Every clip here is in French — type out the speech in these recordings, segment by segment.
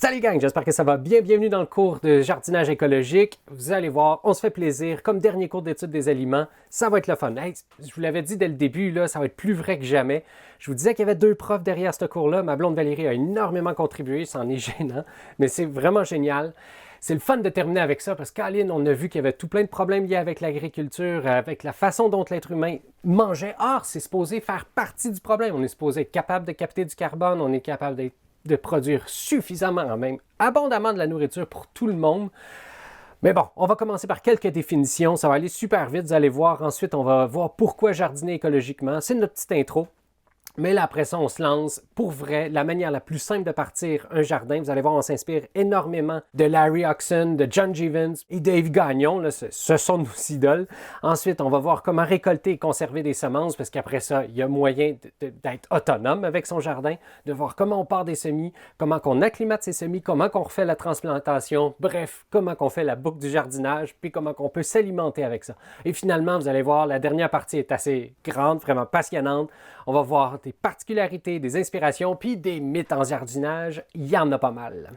Salut gang, j'espère que ça va bien. Bienvenue dans le cours de jardinage écologique. Vous allez voir, on se fait plaisir. Comme dernier cours d'études des aliments, ça va être le fun. Hey, je vous l'avais dit dès le début, là, ça va être plus vrai que jamais. Je vous disais qu'il y avait deux profs derrière ce cours-là. Ma blonde Valérie a énormément contribué, c'en est gênant, mais c'est vraiment génial. C'est le fun de terminer avec ça parce qu'Aline, on a vu qu'il y avait tout plein de problèmes liés avec l'agriculture, avec la façon dont l'être humain mangeait. Or, c'est supposé faire partie du problème. On est supposé être capable de capter du carbone, on est capable de produire suffisamment, même abondamment de la nourriture pour tout le monde. Mais bon, on va commencer par quelques définitions. Ça va aller super vite, vous allez voir. Ensuite, on va voir pourquoi jardiner écologiquement. C'est notre petite intro. Mais là, après ça, on se lance pour vrai. La manière la plus simple de partir un jardin, vous allez voir, on s'inspire énormément de Larry Hodgson, de John Jeavons et Dave Gagnon. Là, ce sont nos idoles. Ensuite, on va voir comment récolter et conserver des semences, parce qu'après ça, il y a moyen d'être autonome avec son jardin, de voir comment on part des semis, comment on acclimate ces semis, comment on refait la transplantation, bref, comment on fait la boucle du jardinage, puis comment on peut s'alimenter avec ça. Et finalement, vous allez voir, la dernière partie est assez grande, vraiment passionnante. On va voir des particularités, des inspirations, puis des mythes en jardinage. Il y en a pas mal.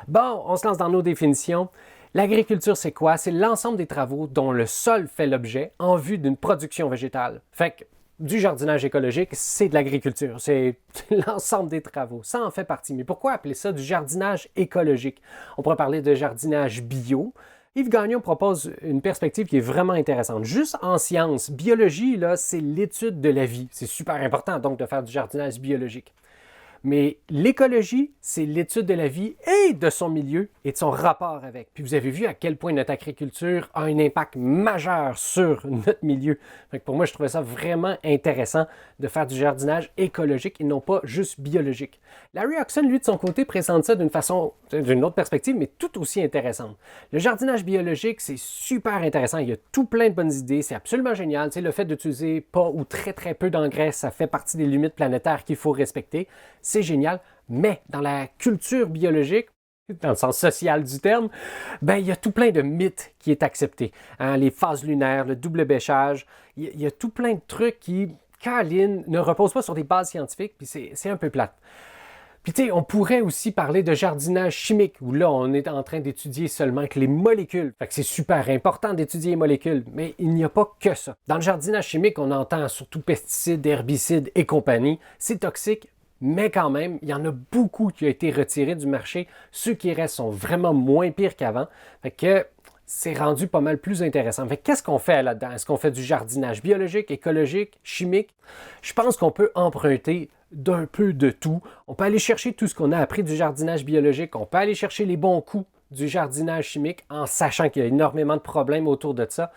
Bon, on se lance dans nos définitions. L'agriculture, c'est quoi? C'est l'ensemble des travaux dont le sol fait l'objet en vue d'une production végétale. Fait que du jardinage écologique, c'est de l'agriculture. C'est l'ensemble des travaux. Ça en fait partie. Mais pourquoi appeler ça du jardinage écologique? On pourrait parler de jardinage bio. Yves Gagnon propose une perspective qui est vraiment intéressante. Juste en sciences, biologie, là, c'est l'étude de la vie. C'est super important donc de faire du jardinage biologique. Mais l'écologie, c'est l'étude de la vie et de son milieu et de son rapport avec. Puis vous avez vu à quel point notre agriculture a un impact majeur sur notre milieu. Fait que pour moi, je trouvais ça vraiment intéressant de faire du jardinage écologique et non pas juste biologique. Larry Hodgson, lui, de son côté, présente ça d'une autre perspective, mais tout aussi intéressante. Le jardinage biologique, c'est super intéressant. Il y a tout plein de bonnes idées. C'est absolument génial. Tu sais, le fait d'utiliser pas ou très peu d'engrais, ça fait partie des limites planétaires qu'il faut respecter. C'est génial, mais dans la culture biologique, dans le sens social du terme, ben, il y a tout plein de mythes qui est accepté. Hein, les phases lunaires, le double bêchage, il y a tout plein de trucs qui, Caroline, ne reposent pas sur des bases scientifiques, puis c'est un peu plate. Puis tu sais, on pourrait aussi parler de jardinage chimique, où là, on est en train d'étudier seulement que les molécules. Fait que c'est super important d'étudier les molécules, mais il n'y a pas que ça. Dans le jardinage chimique, on entend surtout pesticides, herbicides et compagnie. C'est toxique, mais quand même, il y en a beaucoup qui ont été retirés du marché. Ceux qui restent sont vraiment moins pires qu'avant. Fait que c'est rendu pas mal plus intéressant. Fait que qu'est-ce qu'on fait là-dedans? Est-ce qu'on fait du jardinage biologique, écologique, chimique? Je pense qu'on peut emprunter d'un peu de tout. On peut aller chercher tout ce qu'on a appris du jardinage biologique. On peut aller chercher les bons coups du jardinage chimique en sachant qu'il y a énormément de problèmes autour de ça.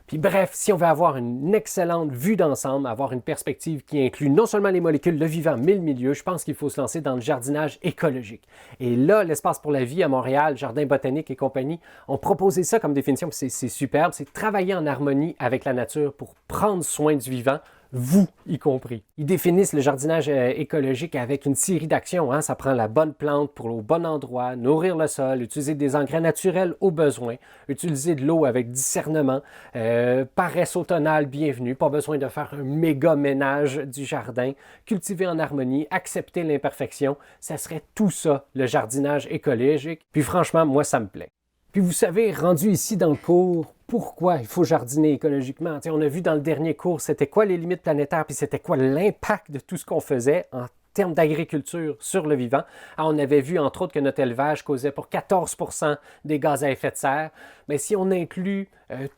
Puis bref, si on veut avoir une excellente vue d'ensemble, avoir une perspective qui inclut non seulement les molécules, le vivant, mais le milieu, je pense qu'il faut se lancer dans le jardinage écologique. Et là, l'Espace pour la vie à Montréal, Jardin botanique et compagnie, ont proposé ça comme définition, c'est superbe, c'est travailler en harmonie avec la nature pour prendre soin du vivant, vous y compris. Ils définissent le jardinage écologique avec une série d'actions. Hein? Ça prend la bonne plante pour le bon endroit, nourrir le sol, utiliser des engrais naturels au besoin, utiliser de l'eau avec discernement, paresse automnale bienvenue, pas besoin de faire un méga ménage du jardin, cultiver en harmonie, accepter l'imperfection. Ça serait tout ça, le jardinage écologique. Puis franchement, moi, ça me plaît. Puis vous savez, rendu ici dans le cours, pourquoi il faut jardiner écologiquement? T'sais, on a vu dans le dernier cours, c'était quoi les limites planétaires, puis c'était quoi l'impact de tout ce qu'on faisait en termes d'agriculture sur le vivant. Alors, on avait vu, entre autres, que notre élevage causait pour 14% des gaz à effet de serre. Mais si on inclut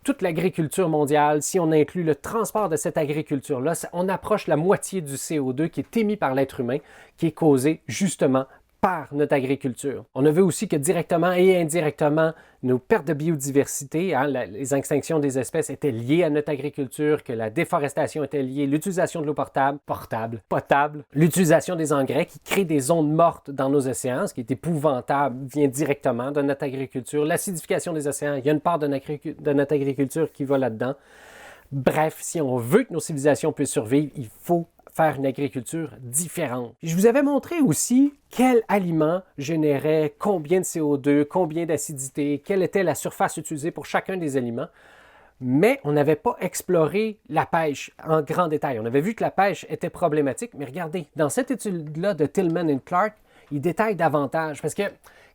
toute l'agriculture mondiale, si on inclut le transport de cette agriculture-là, on approche la moitié du CO2 qui est émis par l'être humain, qui est causé justement par notre agriculture. On a vu aussi que directement et indirectement, nos pertes de biodiversité, hein, les extinctions des espèces étaient liées à notre agriculture, que la déforestation était liée, l'utilisation de l'eau potable, l'utilisation des engrais qui créent des zones mortes dans nos océans, ce qui est épouvantable, vient directement de notre agriculture. L'acidification des océans, il y a une part de notre agriculture qui va là-dedans. Bref, si on veut que nos civilisations puissent survivre, il faut faire une agriculture différente. Je vous avais montré aussi quel aliment générait combien de CO2, combien d'acidité, quelle était la surface utilisée pour chacun des aliments. Mais on n'avait pas exploré la pêche en grand détail. On avait vu que la pêche était problématique, mais regardez, dans cette étude-là de Tillman et Clark, il détaille davantage. Parce que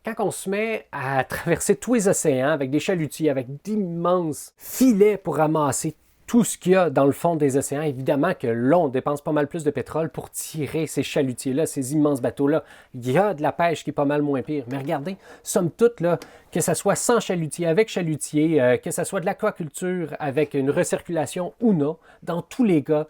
quand on se met à traverser tous les océans avec des chalutiers, avec d'immenses filets pour ramasser tout ce qu'il y a dans le fond des océans, évidemment que là, on dépense pas mal plus de pétrole pour tirer ces chalutiers-là, ces immenses bateaux-là. Il y a de la pêche qui est pas mal moins pire. Mais regardez, somme toute, là, que ça soit sans chalutier, avec chalutier, que ça soit de l'aquaculture avec une recirculation ou non, dans tous les cas,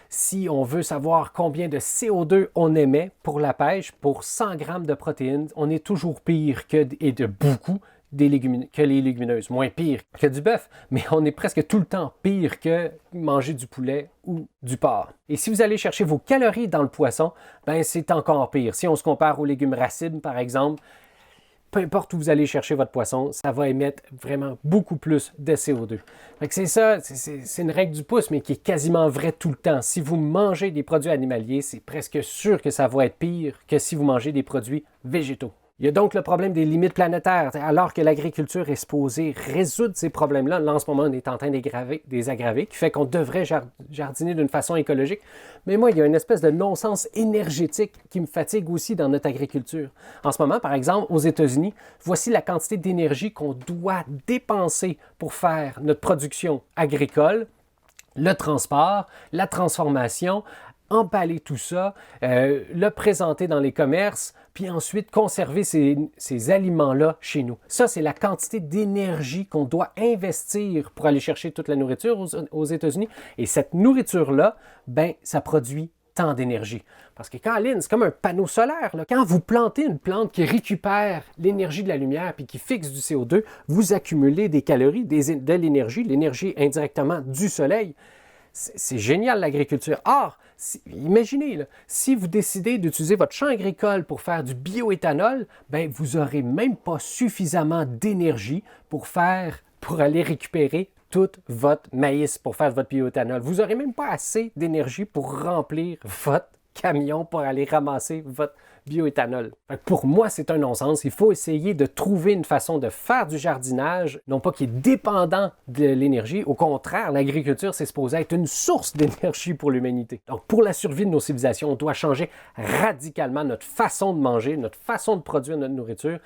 si on veut savoir combien de CO2 on émet pour la pêche, pour 100 grammes de protéines, on est toujours pire et de beaucoup que les légumineuses. Moins pire que du bœuf, mais on est presque tout le temps pire que manger du poulet ou du porc. Et si vous allez chercher vos calories dans le poisson, ben c'est encore pire. Si on se compare aux légumes racines, par exemple, peu importe où vous allez chercher votre poisson, ça va émettre vraiment beaucoup plus de CO2. Fait que c'est ça, c'est une règle du pouce, mais qui est quasiment vraie tout le temps. Si vous mangez des produits animaliers, c'est presque sûr que ça va être pire que si vous mangez des produits végétaux. Il y a donc le problème des limites planétaires. Alors que l'agriculture est supposée résoudre ces problèmes-là, là, en ce moment, on est en train des aggraver, qui fait qu'on devrait jardiner d'une façon écologique. Mais moi, il y a une espèce de non-sens énergétique qui me fatigue aussi dans notre agriculture. En ce moment, par exemple, aux États-Unis, voici la quantité d'énergie qu'on doit dépenser pour faire notre production agricole, le transport, la transformation, emballer tout ça, le présenter dans les commerces, puis ensuite conserver ces aliments-là chez nous. Ça, c'est la quantité d'énergie qu'on doit investir pour aller chercher toute la nourriture aux États-Unis. Et cette nourriture-là, ben, ça produit tant d'énergie. Parce que Colin, c'est comme un panneau solaire, là. Quand vous plantez une plante qui récupère l'énergie de la lumière puis qui fixe du CO2, vous accumulez des calories, de l'énergie indirectement du soleil. C'est génial l'agriculture. Or, imaginez, là, si vous décidez d'utiliser votre champ agricole pour faire du bioéthanol, ben, vous n'aurez même pas suffisamment d'énergie pour aller récupérer tout votre maïs pour faire votre bioéthanol. Vous n'aurez même pas assez d'énergie pour remplir votre camion pour aller ramasser votre bioéthanol. Pour moi, c'est un non-sens. Il faut essayer de trouver une façon de faire du jardinage, non pas qui est dépendant de l'énergie. Au contraire, l'agriculture, c'est supposé être une source d'énergie pour l'humanité. Donc, pour la survie de nos civilisations, on doit changer radicalement notre façon de manger, notre façon de produire notre nourriture.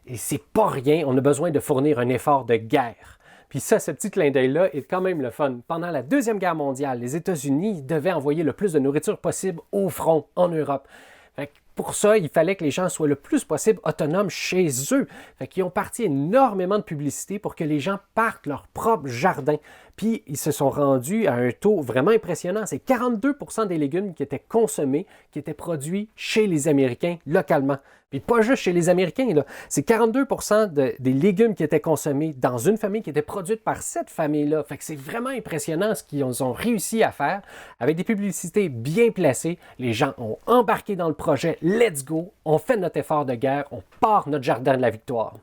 Et c'est pas rien. On a besoin de fournir un effort de guerre. Puis ça, ce petit clin d'œil-là est quand même le fun. Pendant la Deuxième Guerre mondiale, les États-Unis devaient envoyer le plus de nourriture possible au front, en Europe. Fait que pour ça, il fallait que les gens soient le plus possible autonomes chez eux. Fait qu'ils ont parti énormément de publicité pour que les gens partent leur propre jardin. Puis ils se sont rendus à un taux vraiment impressionnant. C'est 42% des légumes qui étaient consommés, qui étaient produits chez les Américains localement. Puis pas juste chez les Américains, là. C'est 42% des légumes qui étaient consommés dans une famille qui était produite par cette famille-là. Fait que c'est vraiment impressionnant ce qu'ils ont réussi à faire. Avec des publicités bien placées, les gens ont embarqué dans le projet. Let's go! On fait notre effort de guerre, on part notre jardin de la victoire.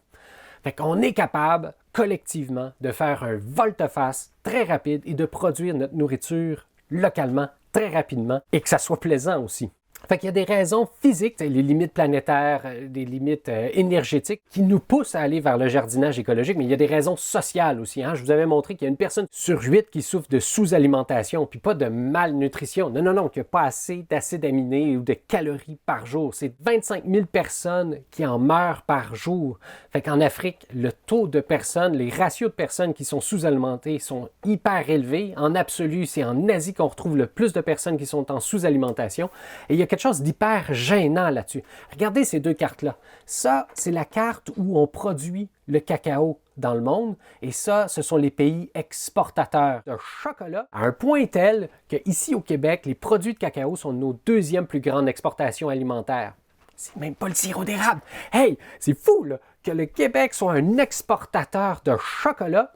Fait qu'on est capable, collectivement, de faire un volte-face très rapide et de produire notre nourriture localement, très rapidement, et que ça soit plaisant aussi. Fait qu'il y a des raisons physiques, les limites planétaires, des limites énergétiques qui nous poussent à aller vers le jardinage écologique, mais il y a des raisons sociales aussi. Hein? Je vous avais montré qu'il y a une personne sur 8 qui souffre de sous-alimentation, puis pas de malnutrition. Non, qu'il n'y a pas assez d'acides aminés ou de calories par jour. C'est 25 000 personnes qui en meurent par jour. Fait qu'en Afrique, le taux de personnes, les ratios de personnes qui sont sous-alimentées sont hyper élevés. En absolu, c'est en Asie qu'on retrouve le plus de personnes qui sont en sous-alimentation. Et il y a quelque chose d'hyper gênant là-dessus. Regardez ces deux cartes-là. Ça, c'est la carte où on produit le cacao dans le monde. Et ça, ce sont les pays exportateurs de chocolat à un point tel qu'ici au Québec, les produits de cacao sont nos deuxièmes plus grandes exportations alimentaires. C'est même pas le sirop d'érable. Hey, c'est fou là, que le Québec soit un exportateur de chocolat.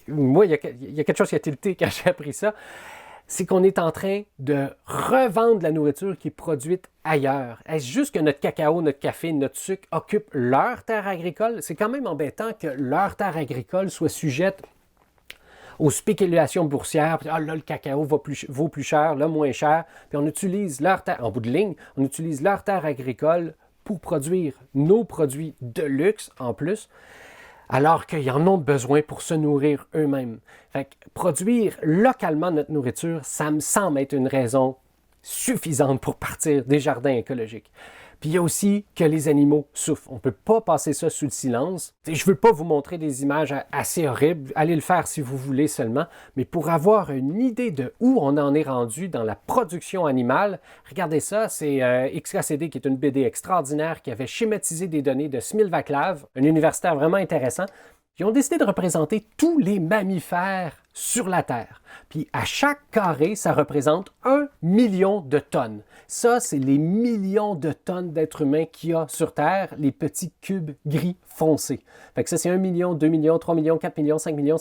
Moi, il y a quelque chose qui a tilté quand j'ai appris ça. C'est qu'on est en train de revendre la nourriture qui est produite ailleurs. Est-ce juste que notre cacao, notre café, notre sucre occupent leur terre agricole? C'est quand même embêtant que leur terre agricole soit sujette aux spéculations boursières. Ah là, le cacao vaut plus cher, là, moins cher. Puis on utilise leur terre, en bout de ligne, on utilise leur terre agricole pour produire nos produits de luxe en plus, alors qu'ils en ont besoin pour se nourrir eux-mêmes. Fait que produire localement notre nourriture, ça me semble être une raison suffisante pour partir des jardins écologiques. Puis il y a aussi que les animaux souffrent. On ne peut pas passer ça sous le silence. Je ne veux pas vous montrer des images assez horribles. Allez le faire si vous voulez seulement. Mais pour avoir une idée de où on en est rendu dans la production animale, regardez ça, c'est XKCD qui est une BD extraordinaire qui avait schématisé des données de Smil Vaclav, un universitaire vraiment intéressant. Ils ont décidé de représenter tous les mammifères sur la Terre. Puis à chaque carré, ça représente 1 million de tonnes. Ça, c'est les millions de tonnes d'êtres humains qu'il y a sur Terre, les petits cubes gris foncés. Fait que ça, c'est 1 million, 2 millions, 3 millions, 4 millions, 5 millions.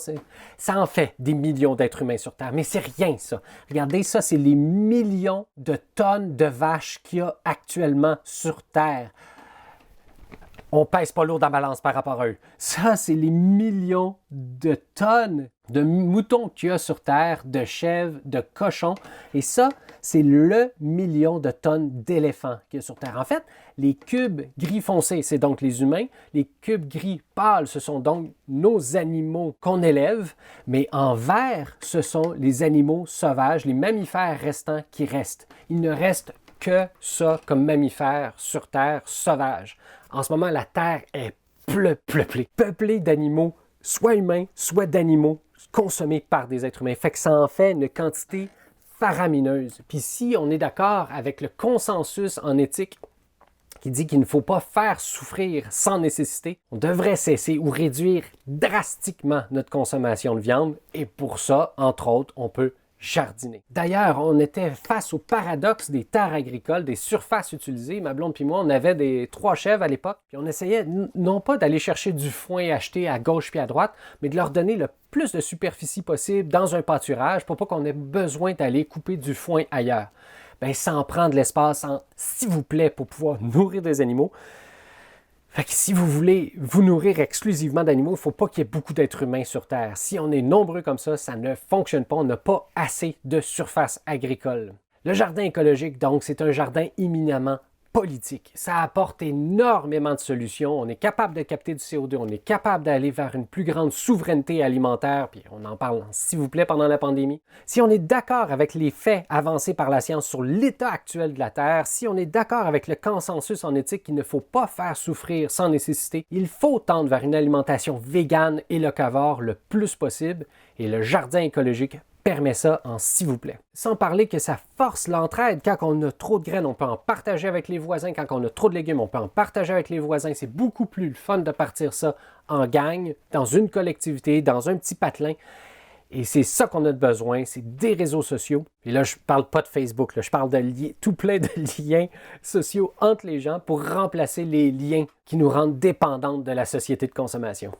Ça en fait des millions d'êtres humains sur Terre. Mais c'est rien, ça. Regardez, ça, c'est les millions de tonnes de vaches qu'il y a actuellement sur Terre. On pèse pas lourd dans la balance par rapport à eux. Ça, c'est les millions de tonnes de moutons qu'il y a sur Terre, de chèvres, de cochons. Et ça, c'est le million de tonnes d'éléphants qu'il y a sur Terre. En fait, les cubes gris foncés, c'est donc les humains. Les cubes gris pâles, ce sont donc nos animaux qu'on élève. Mais en vert, ce sont les animaux sauvages, les mammifères restants qui restent. Il ne reste que ça comme mammifères sur Terre sauvages. En ce moment, la Terre est peuplée d'animaux, soit humains, soit d'animaux consommés par des êtres humains. Fait que ça en fait une quantité faramineuse. Puis si on est d'accord avec le consensus en éthique qui dit qu'il ne faut pas faire souffrir sans nécessité, on devrait cesser ou réduire drastiquement notre consommation de viande. Et pour ça, entre autres, on peut jardiner. D'ailleurs, on était face au paradoxe des terres agricoles, des surfaces utilisées. Ma blonde puis moi, on avait 3 chèvres à l'époque, puis on essayait non pas d'aller chercher du foin acheté à gauche puis à droite, mais de leur donner le plus de superficie possible dans un pâturage pour pas qu'on ait besoin d'aller couper du foin ailleurs. Bien, ça en prend de l'espace, s'il vous plaît, pour pouvoir nourrir des animaux. Fait que si vous voulez vous nourrir exclusivement d'animaux, il ne faut pas qu'il y ait beaucoup d'êtres humains sur Terre. Si on est nombreux comme ça ne fonctionne pas. On n'a pas assez de surface agricole. Le jardin écologique, donc, c'est un jardin éminemment politique. Ça apporte énormément de solutions. On est capable de capter du CO2, on est capable d'aller vers une plus grande souveraineté alimentaire, puis on en parle, s'il vous plaît, pendant la pandémie. Si on est d'accord avec les faits avancés par la science sur l'état actuel de la Terre, si on est d'accord avec le consensus en éthique qu'il ne faut pas faire souffrir sans nécessité, il faut tendre vers une alimentation végane et locavore le plus possible, et le jardin écologique permet ça en s'il vous plaît. Sans parler que ça force l'entraide. Quand on a trop de graines, on peut en partager avec les voisins. Quand on a trop de légumes, on peut en partager avec les voisins. C'est beaucoup plus le fun de partir ça en gang, dans une collectivité, dans un petit patelin. Et c'est ça qu'on a besoin, c'est des réseaux sociaux. Et là, je ne parle pas de Facebook, là, je parle de tout plein de liens sociaux entre les gens pour remplacer les liens qui nous rendent dépendantes de la société de consommation.